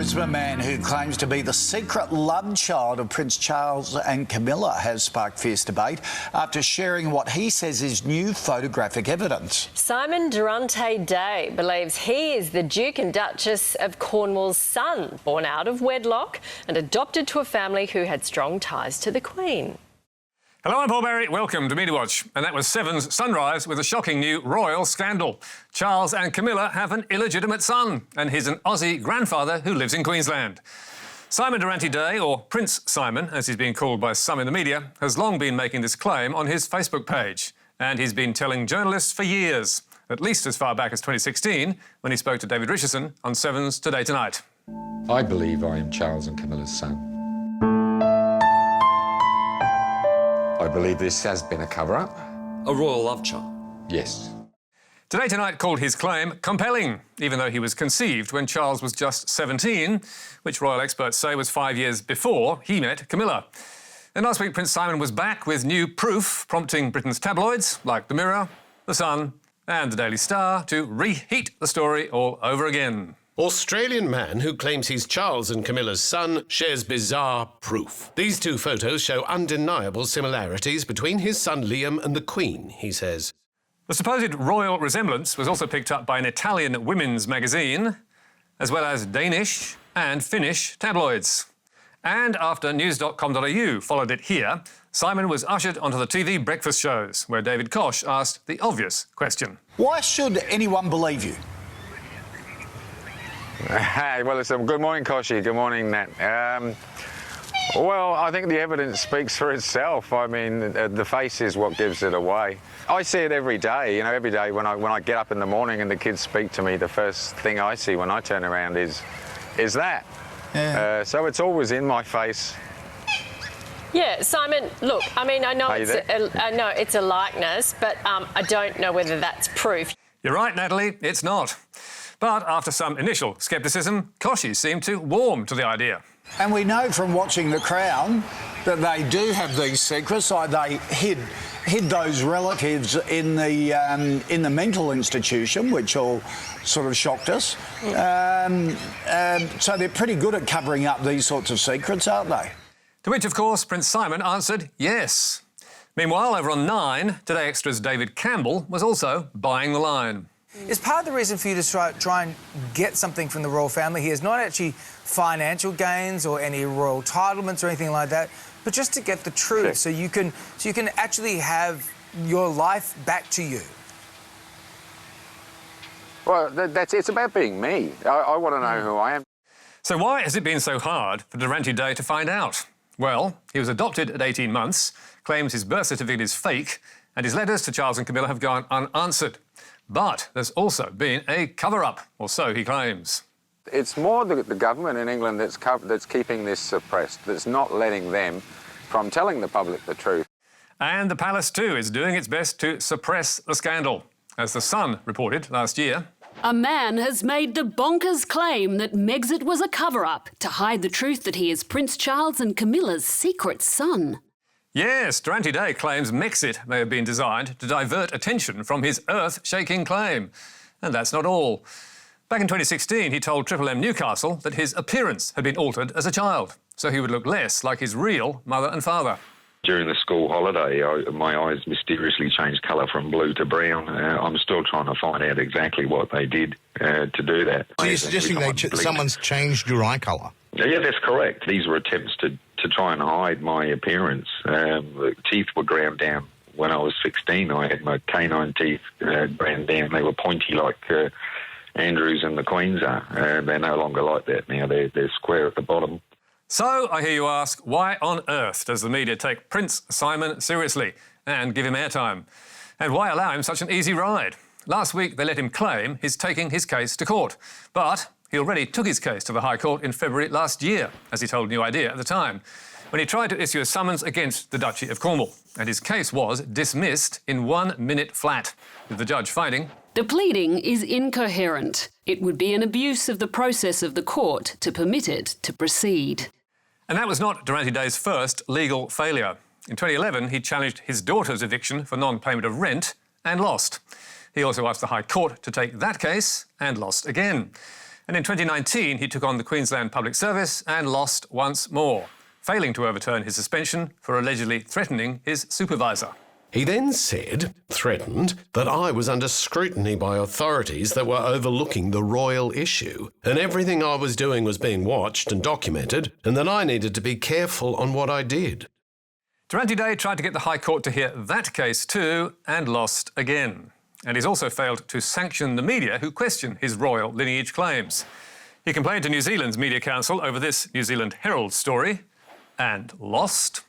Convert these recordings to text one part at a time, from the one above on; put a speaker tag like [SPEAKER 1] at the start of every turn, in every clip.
[SPEAKER 1] Brisbane man who claims to be the secret love child of Prince Charles and Camilla has sparked fierce debate after sharing what he says is new photographic evidence.
[SPEAKER 2] Simon Dorante-Day believes he is the Duke and Duchess of Cornwall's son, born out of wedlock and adopted to a family who had strong ties to the Queen.
[SPEAKER 3] Hello, I'm Paul Barry. Welcome to Media Watch. And that was Seven's Sunrise with a shocking new royal scandal. Charles and Camilla have an illegitimate son, and he's an Aussie grandfather who lives in Queensland. Simon Dorante-Day, or Prince Simon, as he's being called by some in the media, has long been making this claim on his Facebook page. And he's been telling journalists for years, at least as far back as 2016, when he spoke to David Richardson on Seven's Today Tonight.
[SPEAKER 4] I believe I am Charles and Camilla's son. I believe this has been a cover-up.
[SPEAKER 5] A royal love child?
[SPEAKER 4] Yes.
[SPEAKER 3] Today Tonight called his claim compelling, even though he was conceived when Charles was just 17, which royal experts say was 5 years before he met Camilla. And last week, Prince Simon was back with new proof, prompting Britain's tabloids, like The Mirror, The Sun and The Daily Star, to reheat the story all over again.
[SPEAKER 6] Australian man who claims he's Charles and Camilla's son shares bizarre proof. These two photos show undeniable similarities between his son Liam and the Queen, he says.
[SPEAKER 3] The supposed royal resemblance was also picked up by an Italian women's magazine, as well as Danish and Finnish tabloids. And after news.com.au followed it here, Simon was ushered onto the TV breakfast shows, where David Koch asked the obvious question.
[SPEAKER 1] Why should anyone believe you?
[SPEAKER 4] Hey, well, listen, good morning, Koshi. Good morning, Nat. Well, I think the evidence speaks for itself. I mean, the face is what gives it away. I see it every day. You know, every day when I get up in the morning and the kids speak to me, the first thing I see when I turn around is that. Yeah. So it's always in my face.
[SPEAKER 2] Yeah, Simon, look, I mean, I know it's a likeness, but I don't know whether that's proof.
[SPEAKER 3] You're right, Natalie, it's not. But after some initial scepticism, Koshi seemed to warm to the idea.
[SPEAKER 1] And we know from watching The Crown that they do have these secrets, like they hid those relatives in the mental institution, which all sort of shocked us. So they're pretty good at covering up these sorts of secrets, aren't they?
[SPEAKER 3] To which, of course, Prince Simon answered yes. Meanwhile, over on 9, Today Extra's David Campbell was also buying the line.
[SPEAKER 7] Is part of the reason for you to try and get something from the royal family here is not actually financial gains or any royal entitlements or anything like that, but just to get the truth, so you can actually have your life back to you?
[SPEAKER 4] Well, it's about being me. I want to know who I am.
[SPEAKER 3] So why has it been so hard for Dorante-Day to find out? Well, he was adopted at 18 months, claims his birth certificate is fake, and his letters to Charles and Camilla have gone unanswered. But there's also been a cover-up, or so he claims.
[SPEAKER 4] It's more the government in England that's keeping this suppressed, that's not letting them from telling the public the truth.
[SPEAKER 3] And the palace, too, is doing its best to suppress the scandal. As The Sun reported last year,
[SPEAKER 8] a man has made the bonkers claim that Megxit was a cover-up to hide the truth that he is Prince Charles and Camilla's secret son.
[SPEAKER 3] Yes, Dorante-Day claims Megxit may have been designed to divert attention from his earth-shaking claim. And that's not all. Back in 2016, he told Triple M Newcastle that his appearance had been altered as a child, so he would look less like his real mother and father.
[SPEAKER 9] During the school holiday, my eyes mysteriously changed colour from blue to brown. I'm still trying to find out exactly what they did to do that.
[SPEAKER 10] So you're suggesting someone's changed your eye colour?
[SPEAKER 9] Yeah, that's correct. These were attempts to try and hide my appearance. The teeth were ground down. When I was 16, I had my canine teeth ground down. They were pointy like Andrews and the Queen's are. They're no longer like that now. They're square at the bottom.
[SPEAKER 3] So, I hear you ask, why on earth does the media take Prince Simon seriously and give him airtime? And why allow him such an easy ride? Last week, they let him claim he's taking his case to court. But he already took his case to the High Court in February last year, as he told New Idea at the time, when he tried to issue a summons against the Duchy of Cornwall. And his case was dismissed in 1 minute flat, with the judge finding
[SPEAKER 8] the pleading is incoherent. It would be an abuse of the process of the court to permit it to proceed.
[SPEAKER 3] And that was not Dorante-Day's first legal failure. In 2011, he challenged his daughter's eviction for non-payment of rent and lost. He also asked the High Court to take that case and lost again. And in 2019, he took on the Queensland Public Service and lost once more, failing to overturn his suspension for allegedly threatening his supervisor.
[SPEAKER 6] He then threatened, that I was under scrutiny by authorities that were overlooking the royal issue, and everything I was doing was being watched and documented, and that I needed to be careful on what I did.
[SPEAKER 3] Dorante-Day tried to get the High Court to hear that case too, and lost again. And he's also failed to sanction the media who question his royal lineage claims. He complained to New Zealand's Media Council over this New Zealand Herald story, and lost.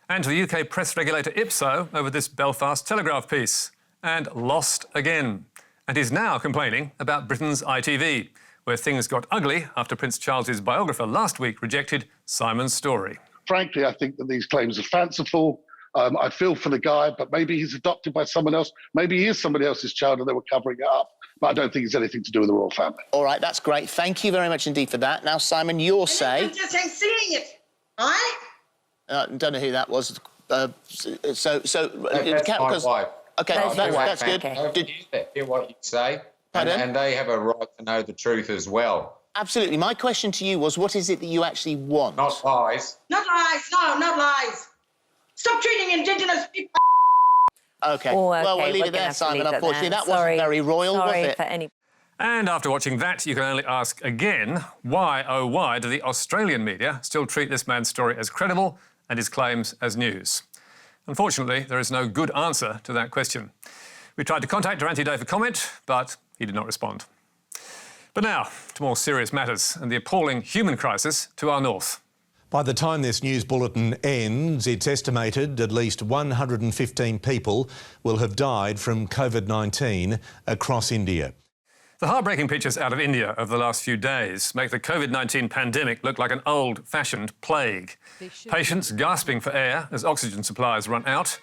[SPEAKER 3] And to the UK press regulator Ipso over this Belfast Telegraph piece, and lost again. And he's now complaining about Britain's ITV, where things got ugly after Prince Charles's biographer last week rejected Simon's story.
[SPEAKER 5] Frankly, I think that these claims are fanciful. I feel for the guy, but maybe he's adopted by someone else. Maybe he is somebody else's child and they were covering it up. But I don't think it's anything to do with the royal family.
[SPEAKER 11] All right, that's great. Thank you very much indeed for that. Now, Simon, your say...
[SPEAKER 12] I just ain't seeing it, all right?
[SPEAKER 11] Don't know who that was.
[SPEAKER 13] That's my wife.
[SPEAKER 11] OK, that's good.
[SPEAKER 13] Hear what you say, and they have a right to know the truth as well.
[SPEAKER 11] Absolutely. My question to you was, what is it that you actually want?
[SPEAKER 13] Not lies.
[SPEAKER 12] Not lies, no, not lies. Stop treating Indigenous people.
[SPEAKER 11] OK. Well, we'll leave it there, Simon, unfortunately. That wasn't very royal, was it?
[SPEAKER 3] And after watching that, you can only ask again, why, oh why, do the Australian media still treat this man's story as credible and his claims as news? Unfortunately, there is no good answer to that question. We tried to contact Dorante-Day for comment, but he did not respond. But now, to more serious matters and the appalling human crisis to our north.
[SPEAKER 14] By the time this news bulletin ends, it's estimated at least 115 people will have died from COVID-19 across India.
[SPEAKER 3] The heartbreaking pictures out of India over the last few days make the COVID-19 pandemic look like an old-fashioned plague. Patients gasping for air as oxygen supplies run out,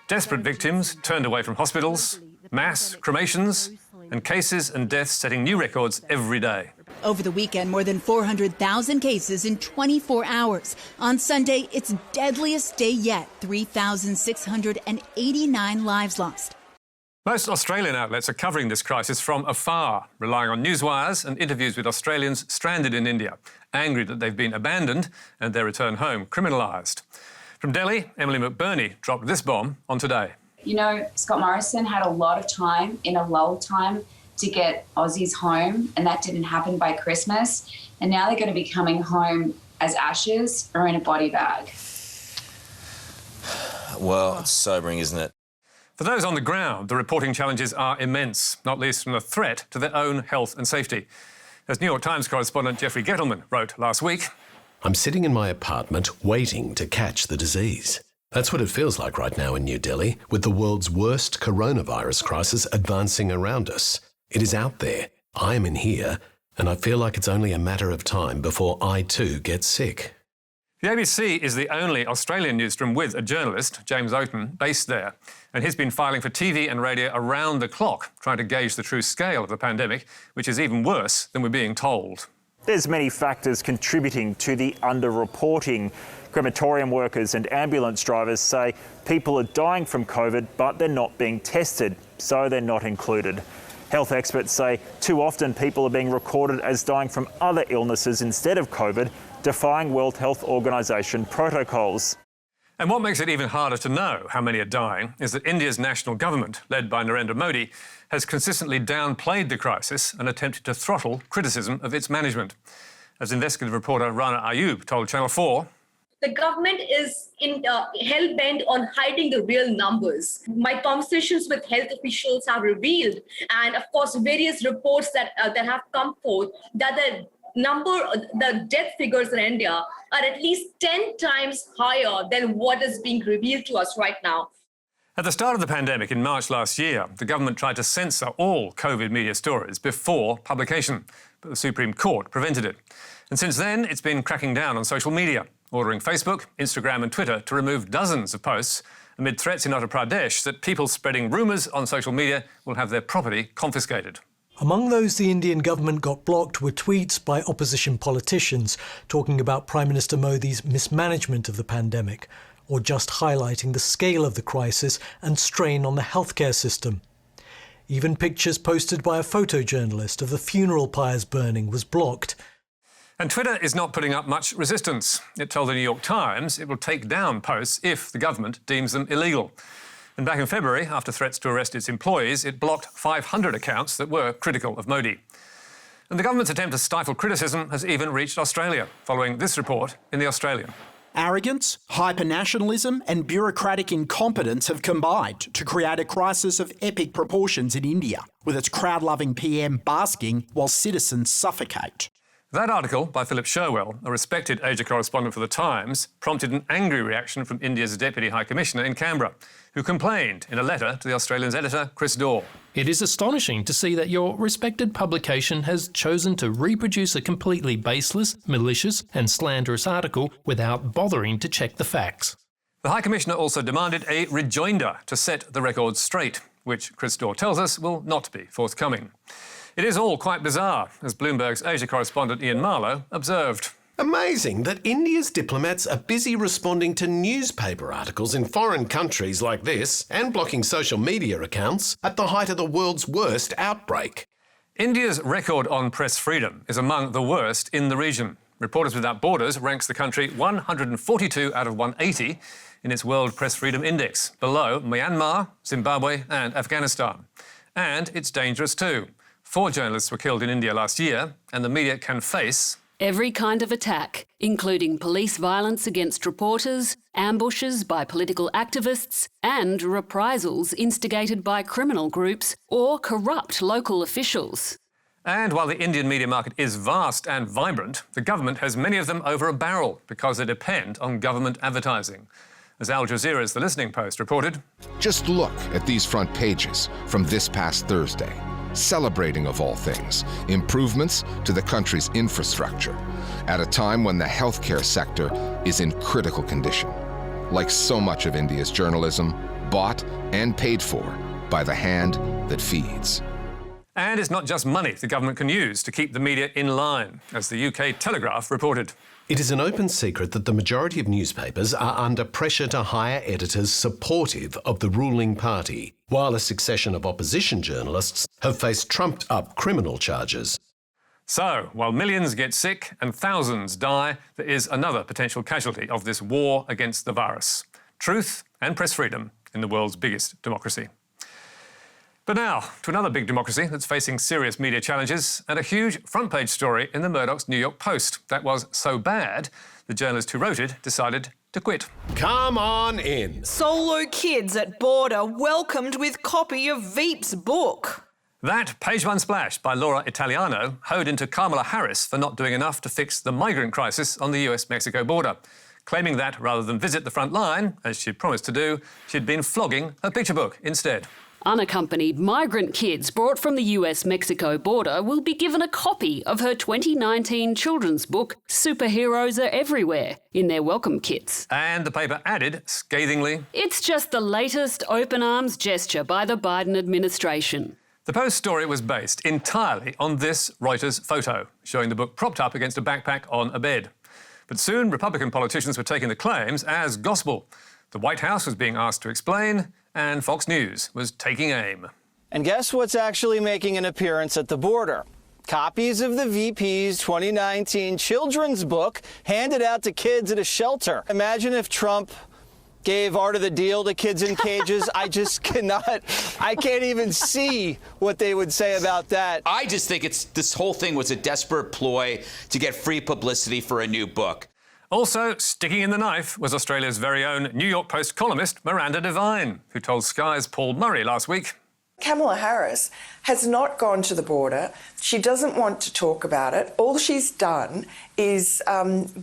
[SPEAKER 3] desperate victims turned away from hospitals, mass cremations, and cases and deaths setting new records every day.
[SPEAKER 15] Over the weekend, more than 400,000 cases in 24 hours. On Sunday, its deadliest day yet, 3,689 lives lost.
[SPEAKER 3] Most Australian outlets are covering this crisis from afar, relying on newswires and interviews with Australians stranded in India, angry that they've been abandoned and their return home criminalised. From Delhi, Emily McBurney dropped this bomb on Today.
[SPEAKER 16] You know, Scott Morrison had a lot of time, in a lull time, to get Aussies home, and that didn't happen by Christmas. And now they're going to be coming home as ashes or in a body bag.
[SPEAKER 17] Well, it's sobering, isn't it?
[SPEAKER 3] For those on the ground, the reporting challenges are immense, not least from the threat to their own health and safety. As New York Times correspondent Jeffrey Gettleman wrote last week,
[SPEAKER 6] I'm sitting in my apartment waiting to catch the disease. That's what it feels like right now in New Delhi, with the world's worst coronavirus crisis advancing around us. It is out there. I am in here, and I feel like it's only a matter of time before I too get sick.
[SPEAKER 3] The ABC is the only Australian newsroom with a journalist, James Oaten, based there. And he's been filing for TV and radio around the clock, trying to gauge the true scale of the pandemic, which is even worse than we're being told.
[SPEAKER 18] There's many factors contributing to the underreporting. Crematorium workers and ambulance drivers say people are dying from COVID, but they're not being tested, so they're not included. Health experts say too often people are being recorded as dying from other illnesses instead of COVID, defying World Health Organization protocols.
[SPEAKER 3] And what makes it even harder to know how many are dying is that India's national government, led by Narendra Modi, has consistently downplayed the crisis and attempted to throttle criticism of its management. As investigative reporter Rana Ayub told Channel 4,
[SPEAKER 19] the government is hell-bent on hiding the real numbers. My conversations with health officials have revealed, and of course various reports that have come forth, that the death figures in India are at least 10 times higher than what is being revealed to us right now.
[SPEAKER 3] At the start of the pandemic in March last year, the government tried to censor all COVID media stories before publication, but the Supreme Court prevented it. And since then, it's been cracking down on social media, ordering Facebook, Instagram and Twitter to remove dozens of posts amid threats in Uttar Pradesh that people spreading rumours on social media will have their property confiscated.
[SPEAKER 20] Among those the Indian government got blocked were tweets by opposition politicians talking about Prime Minister Modi's mismanagement of the pandemic, or just highlighting the scale of the crisis and strain on the healthcare system. Even pictures posted by a photojournalist of the funeral pyres burning was blocked.
[SPEAKER 3] And Twitter is not putting up much resistance. It told the New York Times it will take down posts if the government deems them illegal. And back in February, after threats to arrest its employees, it blocked 500 accounts that were critical of Modi. And the government's attempt to stifle criticism has even reached Australia, following this report in The Australian.
[SPEAKER 21] Arrogance, hyper-nationalism and bureaucratic incompetence have combined to create a crisis of epic proportions in India, with its crowd-loving PM basking while citizens suffocate.
[SPEAKER 3] That article by Philip Sherwell, a respected Asia correspondent for The Times, prompted an angry reaction from India's Deputy High Commissioner in Canberra, who complained in a letter to The Australian's editor, Chris Daw.
[SPEAKER 22] It is astonishing to see that your respected publication has chosen to reproduce a completely baseless, malicious and slanderous article without bothering to check the facts.
[SPEAKER 3] The High Commissioner also demanded a rejoinder to set the record straight, which Chris Daw tells us will not be forthcoming. It is all quite bizarre, as Bloomberg's Asia correspondent Ian Marlowe observed.
[SPEAKER 6] Amazing that India's diplomats are busy responding to newspaper articles in foreign countries like this and blocking social media accounts at the height of the world's worst outbreak.
[SPEAKER 3] India's record on press freedom is among the worst in the region. Reporters Without Borders ranks the country 142 out of 180 in its World Press Freedom Index, below Myanmar, Zimbabwe and Afghanistan. And it's dangerous too. 4 journalists were killed in India last year, and the media can face
[SPEAKER 8] every kind of attack, including police violence against reporters, ambushes by political activists, and reprisals instigated by criminal groups or corrupt local officials.
[SPEAKER 3] And while the Indian media market is vast and vibrant, the government has many of them over a barrel because they depend on government advertising. As Al Jazeera's The Listening Post reported,
[SPEAKER 23] just look at these front pages from this past Thursday. Celebrating, of all things, improvements to the country's infrastructure at a time when the healthcare sector is in critical condition. Like so much of India's journalism, bought and paid for by the hand that feeds.
[SPEAKER 3] And it's not just money the government can use to keep the media in line, as the UK Telegraph reported.
[SPEAKER 6] It is an open secret that the majority of newspapers are under pressure to hire editors supportive of the ruling party, while a succession of opposition journalists have faced trumped-up criminal charges.
[SPEAKER 3] So, while millions get sick and thousands die, there is another potential casualty of this war against the virus: truth and press freedom in the world's biggest democracy. But now, to another big democracy that's facing serious media challenges and a huge front-page story in the Murdoch's New York Post that was so bad, the journalist who wrote it decided to quit.
[SPEAKER 6] Come on in.
[SPEAKER 24] Solo kids at border welcomed with copy of Veep's book.
[SPEAKER 3] That page-one splash by Laura Italiano hoed into Kamala Harris for not doing enough to fix the migrant crisis on the US-Mexico border, claiming that rather than visit the front line, as she'd promised to do, she'd been flogging her picture book instead.
[SPEAKER 8] Unaccompanied migrant kids brought from the US-Mexico border will be given a copy of her 2019 children's book, Superheroes Are Everywhere, in their welcome kits.
[SPEAKER 3] And the paper added, scathingly,
[SPEAKER 8] it's just the latest open arms gesture by the Biden administration.
[SPEAKER 3] The Post story was based entirely on this Reuters photo, showing the book propped up against a backpack on a bed. But soon Republican politicians were taking the claims as gospel. The White House was being asked to explain, and Fox News was taking aim.
[SPEAKER 25] And guess what's actually making an appearance at the border? Copies of the VP's 2019 children's book handed out to kids at a shelter. Imagine if Trump gave Art of the Deal to kids in cages. I can't even see what they would say about that.
[SPEAKER 26] I just think this whole thing was a desperate ploy to get free publicity for a new book.
[SPEAKER 3] Also sticking in the knife was Australia's very own New York Post columnist Miranda Devine, who told Sky's Paul Murray last week,
[SPEAKER 27] Kamala Harris has not gone to the border. She doesn't want to talk about it. All she's done is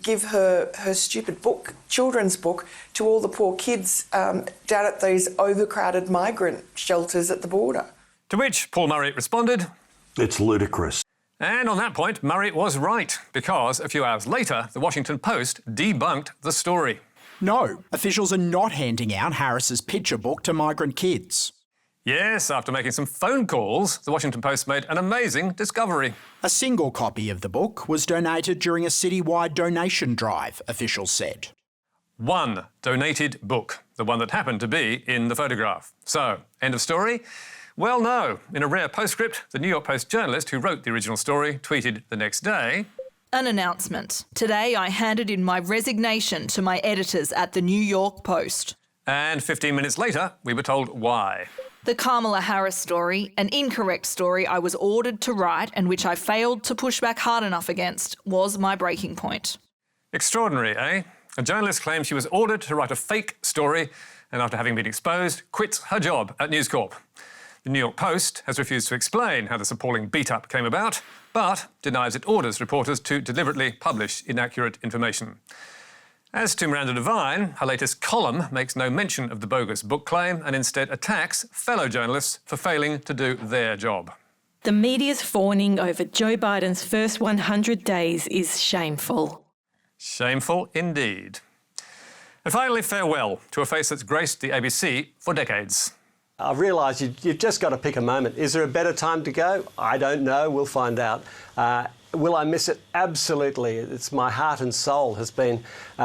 [SPEAKER 27] give her stupid book, children's book, to all the poor kids down at those overcrowded migrant shelters at the border.
[SPEAKER 3] To which Paul Murray responded,
[SPEAKER 28] it's ludicrous.
[SPEAKER 3] And on that point, Murray was right, because a few hours later, the Washington Post debunked the story.
[SPEAKER 21] No, officials are not handing out Harris's picture book to migrant kids.
[SPEAKER 3] Yes, after making some phone calls, the Washington Post made an amazing discovery.
[SPEAKER 21] A single copy of the book was donated during a citywide donation drive, officials said.
[SPEAKER 3] One donated book, the one that happened to be in the photograph. So, end of story? Well, no. In a rare postscript, the New York Post journalist who wrote the original story tweeted the next day,
[SPEAKER 24] "An announcement. Today I handed in my resignation to my editors at the New York Post."
[SPEAKER 3] And 15 minutes later, we were told why.
[SPEAKER 24] The Kamala Harris story, an incorrect story I was ordered to write and which I failed to push back hard enough against, was my breaking point.
[SPEAKER 3] Extraordinary, eh? A journalist claims she was ordered to write a fake story and after having been exposed, quits her job at News Corp. The New York Post has refused to explain how this appalling beat-up came about, but denies it orders reporters to deliberately publish inaccurate information. As to Miranda Devine, her latest column makes no mention of the bogus book claim and instead attacks fellow journalists for failing to do their job.
[SPEAKER 1] The media's fawning over Joe Biden's first 100 days is shameful.
[SPEAKER 3] Shameful indeed. And finally, farewell to a face that's graced the ABC for decades.
[SPEAKER 2] I've realised you've just got to pick a moment. Is there a better time to go? I don't know. We'll find out. Will I miss it? Absolutely. It's my heart and soul has been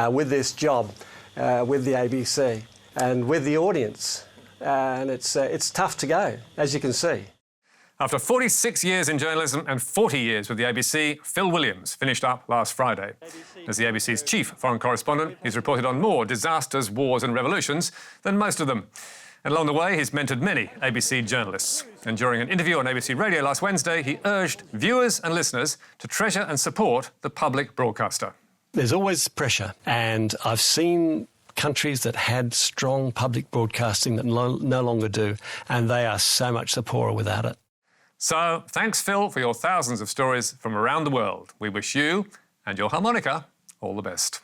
[SPEAKER 2] with this job, with the ABC and with the audience. And it's tough to go, as you can see.
[SPEAKER 3] After 46 years in journalism and 40 years with the ABC, Phil Williams finished up last Friday. As the ABC's chief foreign correspondent, he's reported on more disasters, wars and revolutions than most of them. And along the way, he's mentored many ABC journalists. And during an interview on ABC Radio last Wednesday, he urged viewers and listeners to treasure and support the public broadcaster.
[SPEAKER 6] There's always pressure, and I've seen countries that had strong public broadcasting that no longer do, and they are so much the poorer without it.
[SPEAKER 3] So, thanks, Phil, for your thousands of stories from around the world. We wish you and your harmonica all the best.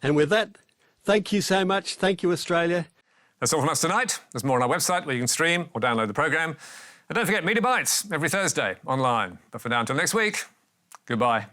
[SPEAKER 6] And with that, thank you so much. Thank you, Australia.
[SPEAKER 3] That's all from us tonight. There's more on our website where you can stream or download the programme. And don't forget Media Bites every Thursday online. But for now, until next week, goodbye.